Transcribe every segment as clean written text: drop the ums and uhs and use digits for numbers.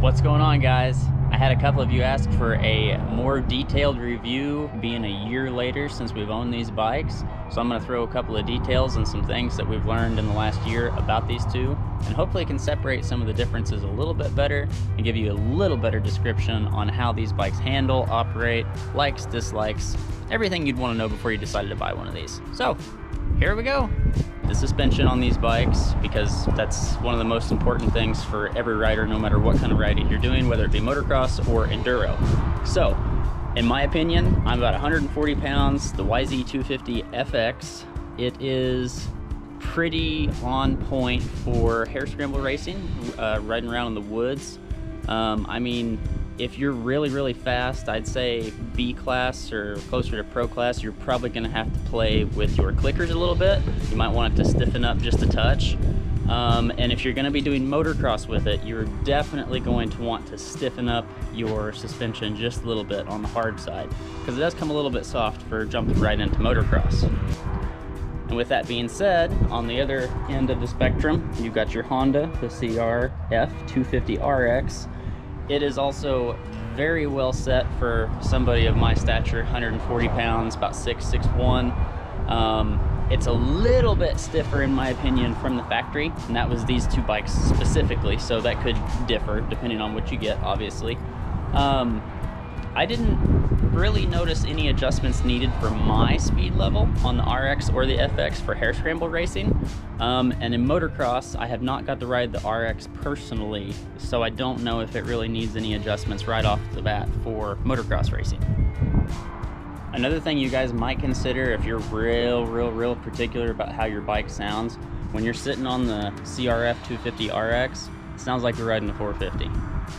What's going on, guys? I had a couple of you ask for a more detailed review being a year later since we've owned these bikes. So I'm going to throw a couple of details and some things that we've learned in the last year about these two, and hopefully can separate some of the differences a little bit better and give you a little better description on how these bikes handle, operate, likes, dislikes, everything you'd want to know before you decided to buy one of these. So here we go. The suspension on these bikes, because that's one of the most important things for every rider, no matter what kind of riding you're doing, whether it be motocross or enduro. So in my opinion, I'm about 140 pounds, the YZ250 FX. It is pretty on point for hare scramble racing, riding around in the woods. I mean, if you're really fast, I'd say B class or closer to pro class, you're probably gonna have to play with your clickers a little bit. You might want it to stiffen up just a touch. And if you're gonna be doing motocross with it, you're definitely going to want to stiffen up your suspension just a little bit on the hard side, because it does come a little bit soft for jumping right into motocross. And with that being said, on the other end of the spectrum, you've got your Honda, the CRF 250RX. It is also very well set for somebody of my stature, 140 pounds, about 6'1". It's a little bit stiffer in my opinion from the factory, and that was these two bikes specifically, so that could differ depending on what you get, obviously. I didn't really notice any adjustments needed for my speed level on the RX or the FX for hare scramble racing. And in motocross, I have not got to ride the RX personally, so I don't know if it really needs any adjustments right off the bat for motocross racing. Another thing you guys might consider if you're real particular about how your bike sounds, when you're sitting on the CRF 250 RX, it sounds like you're riding a 450.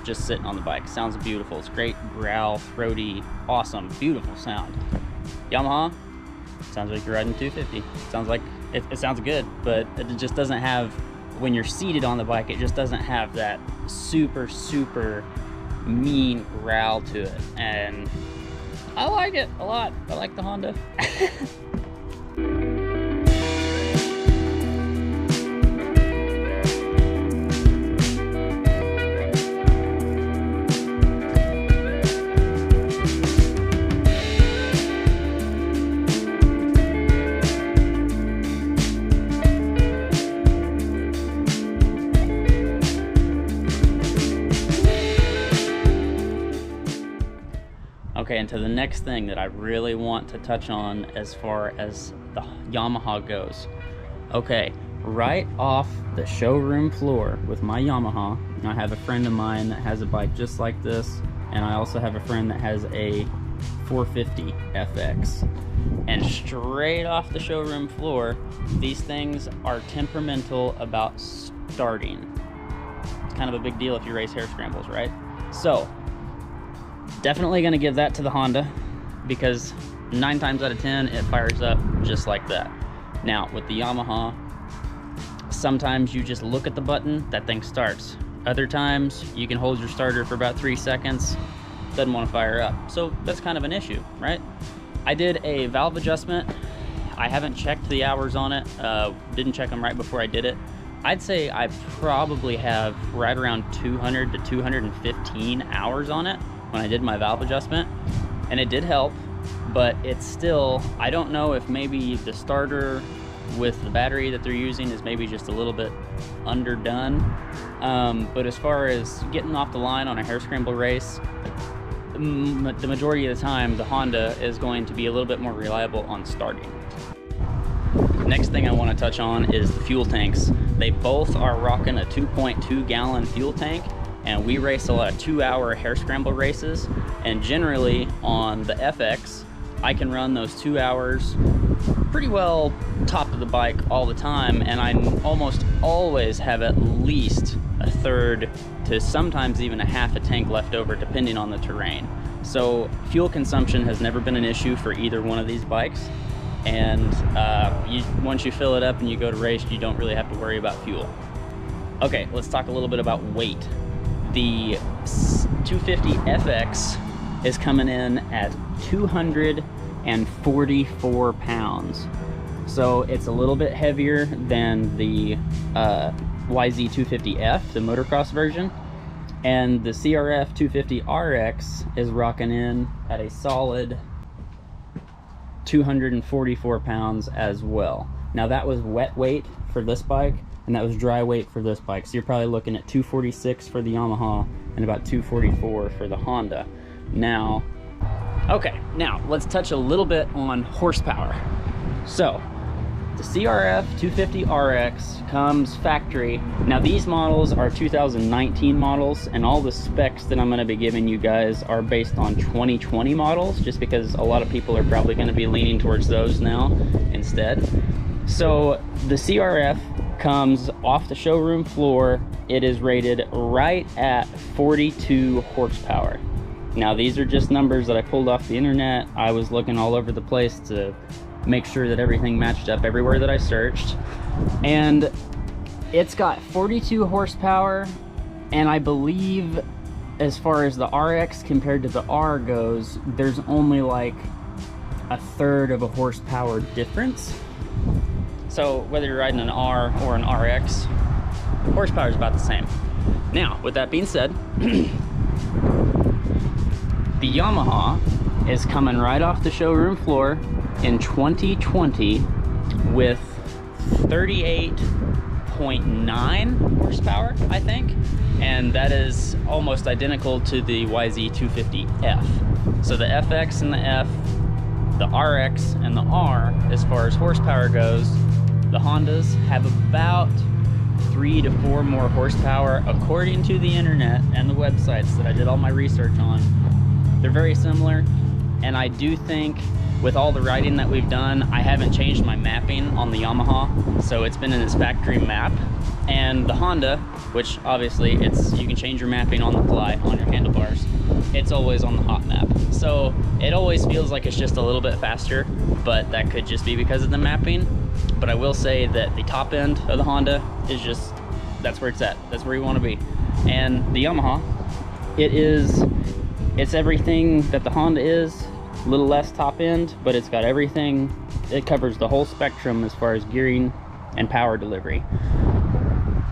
Just sitting on the bike. Sounds beautiful. It's great growl, throaty, awesome, beautiful sound. Yamaha, sounds like you're riding 250. Sounds like, it sounds good, but it just doesn't have, when you're seated on the bike, it just doesn't have that super mean growl to it. And I like it a lot. I like the Honda. Okay, and to the next thing that I really want to touch on as far as the Yamaha goes. Okay, right off the showroom floor with my Yamaha, I have a friend of mine that has a bike just like this, and I also have a friend that has a 450 FX. And straight off the showroom floor, these things are temperamental about starting. It's kind of a big deal if you race hare scrambles, right? So definitely going to give that to the Honda, because 9 times out of 10 it fires up just like that. Now with the Yamaha, sometimes you just look at the button, that thing starts. Other times you can hold your starter for about 3 seconds, doesn't want to fire up. So that's kind of an issue, right? I did a valve adjustment. I haven't checked the hours on it, didn't check them right before I did it. I'd say I probably have right around 200 to 215 hours on it when I did my valve adjustment, and it did help, but it's still, I don't know if maybe the starter with the battery that they're using is maybe just a little bit underdone. But as far as getting off the line on a hare scramble race, the majority of the time the Honda is going to be a little bit more reliable on starting. Next thing I want to touch on is the fuel tanks. They both are rocking a 2.2 gallon fuel tank, and we race a lot of 2-hour hare scramble races, and generally on the FX I can run those 2 hours pretty well top of the bike all the time, and I almost always have at least a third to sometimes even a half a tank left over depending on the terrain. So fuel consumption has never been an issue for either one of these bikes, and once you fill it up and you go to race, you don't really have to worry about fuel. Okay, let's talk a little bit about weight. The 250 FX is coming in at 244 pounds. So it's a little bit heavier than the YZ250F, the motocross version. And the CRF 250 RX is rocking in at a solid 244 pounds as well. Now that was wet weight for this bike, and that was dry weight for this bike. So you're probably looking at 246 for the Yamaha and about 244 for the Honda. Now, okay, now let's touch a little bit on horsepower. So the CRF 250 RX comes factory. Now these models are 2019 models, and all the specs that I'm going to be giving you guys are based on 2020 models, just because a lot of people are probably going to be leaning towards those now instead. So the CRF comes off the showroom floor. It is rated right at 42 horsepower. Now these are just numbers that I pulled off the internet. I was looking all over the place to make sure that everything matched up everywhere that I searched, and it's got 42 horsepower. And I believe as far as the RX compared to the R goes, there's only like a third of a horsepower difference. So whether you're riding an R or an RX, horsepower is about the same. Now with that being said, the Yamaha is coming right off the showroom floor in 2020 with 38.9 horsepower, I think, and that is almost identical to the YZ250F. So the FX and the F, the RX and the R, as far as horsepower goes, the Hondas have about 3 to 4 more horsepower according to the internet and the websites that I did all my research on. They're very similar, and I do think with all the riding that we've done, I haven't changed my mapping on the Yamaha, so it's been in its factory map. And the Honda, which obviously you can change your mapping on the fly on your handlebars, it's always on the hot map. So it always feels like it's just a little bit faster, but that could just be because of the mapping. But I will say that the top end of the Honda is just, that's where it's at. That's where you want to be. And the Yamaha, it's everything that the Honda is. A little less top end, but it's got everything. It covers the whole spectrum as far as gearing and power delivery.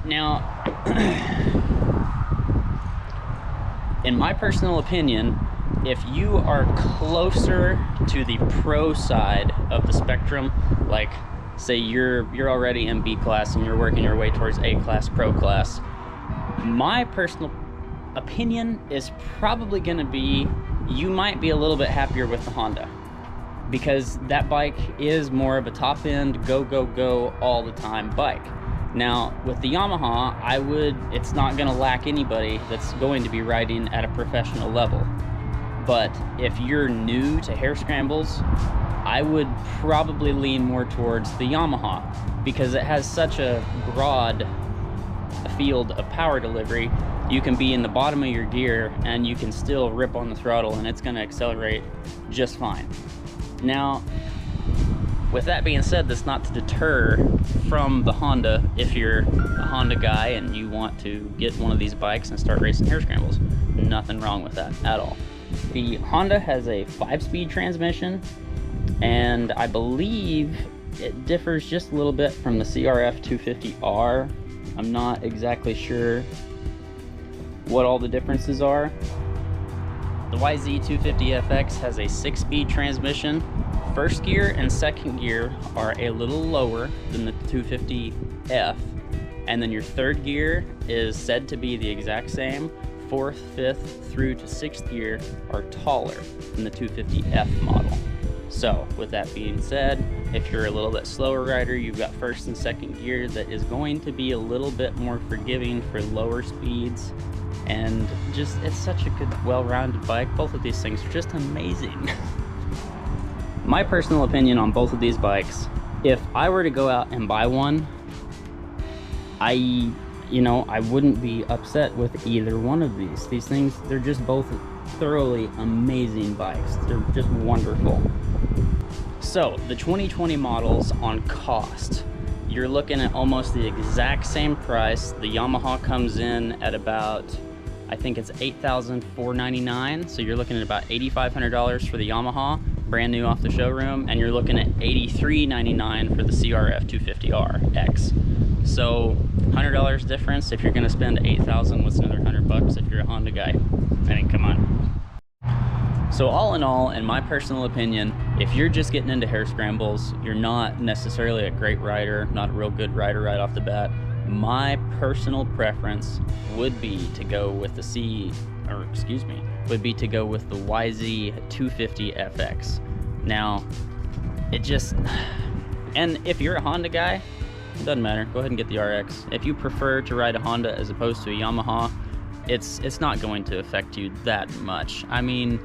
Now, in my personal opinion, if you are closer to the pro side of the spectrum, like say you're already in B class and you're working your way towards A class, pro class, my personal opinion is probably going to be you might be a little bit happier with the Honda, because that bike is more of a top end, go, go, go all the time bike. Now with the Yamaha, it's not going to lack anybody that's going to be riding at a professional level. But if you're new to hair scrambles, I would probably lean more towards the Yamaha, because it has such a broad field of power delivery. You can be in the bottom of your gear and you can still rip on the throttle and it's going to accelerate just fine. Now, with that being said, that's not to deter from the Honda if you're a Honda guy and you want to get one of these bikes and start racing hair scrambles. Nothing wrong with that at all. The Honda has a 5-speed transmission, and I believe it differs just a little bit from the CRF 250R. I'm not exactly sure what all the differences are. The YZ250FX has a 6-speed transmission. First gear and second gear are a little lower than the 250F, and then your third gear is said to be the exact same. Fourth, fifth through to sixth gear are taller than the 250F model. So with that being said, if you're a little bit slower rider, you've got first and second gear that is going to be a little bit more forgiving for lower speeds. And just, it's such a good, well-rounded bike. Both of these things are just amazing. My personal opinion on both of these bikes, if I were to go out and buy one, I wouldn't be upset with either one of these. These things, they're just both thoroughly amazing bikes. They're just wonderful. So, the 2020 models on cost, you're looking at almost the exact same price. The Yamaha comes in at about, I think it's $8,499, so you're looking at about $8,500 for the Yamaha, brand new off the showroom, and you're looking at $83.99 for the CRF 250RX. So $100 difference. If you're going to spend $8,000, what's another $100 if you're So all in all, in my personal opinion, if you're just getting into hare scrambles, you're not necessarily a great rider, not a real good rider right off the bat, my personal preference would be to go with the YZ 250 FX. Now, and if you're a Honda guy, it doesn't matter, go ahead and get the RX. If you prefer to ride a Honda as opposed to a Yamaha, it's not going to affect you that much. I mean,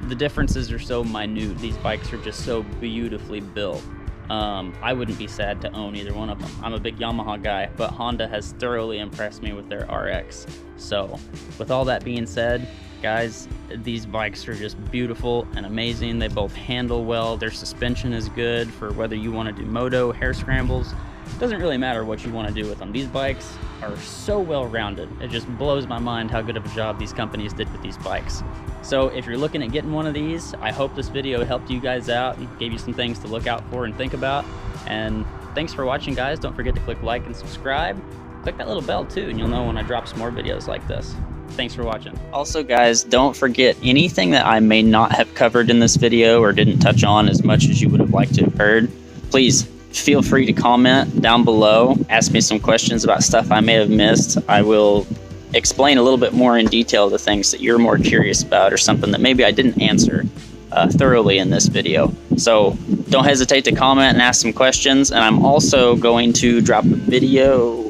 the differences are so minute. These bikes are just so beautifully built. I wouldn't be sad to own either one of them. I'm a big Yamaha guy, but Honda has thoroughly impressed me with their RX. So with all that being said, guys, these bikes are just beautiful and amazing. They both handle well. Their suspension is good for whether you want to do moto, hare scrambles. It doesn't really matter what you want to do with them. These bikes are so well rounded. It just blows my mind how good of a job these companies did with these bikes. So if you're looking at getting one of these, I hope this video helped you guys out and gave you some things to look out for and think about. And thanks for watching, guys. Don't forget to click like and subscribe. Click that little bell too, and you'll know when I drop some more videos like this. Thanks for watching. Also, guys, don't forget anything that I may not have covered in this video or didn't touch on as much as you would have liked to have heard, please feel free to comment down below. Ask me some questions about stuff I may have missed. I will explain a little bit more in detail the things that you're more curious about or something that maybe I didn't answer thoroughly in this video. So don't hesitate to comment and ask some questions. And I'm also going to drop a video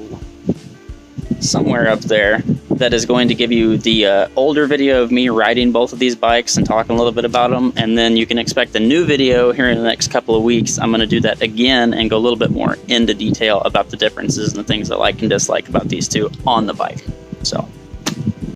somewhere up there that is going to give you the older video of me riding both of these bikes and talking a little bit about them, and then you can expect a new video here in the next couple of weeks. I'm going to do that again and go a little bit more into detail about the differences and the things I like and dislike about these two on the bike.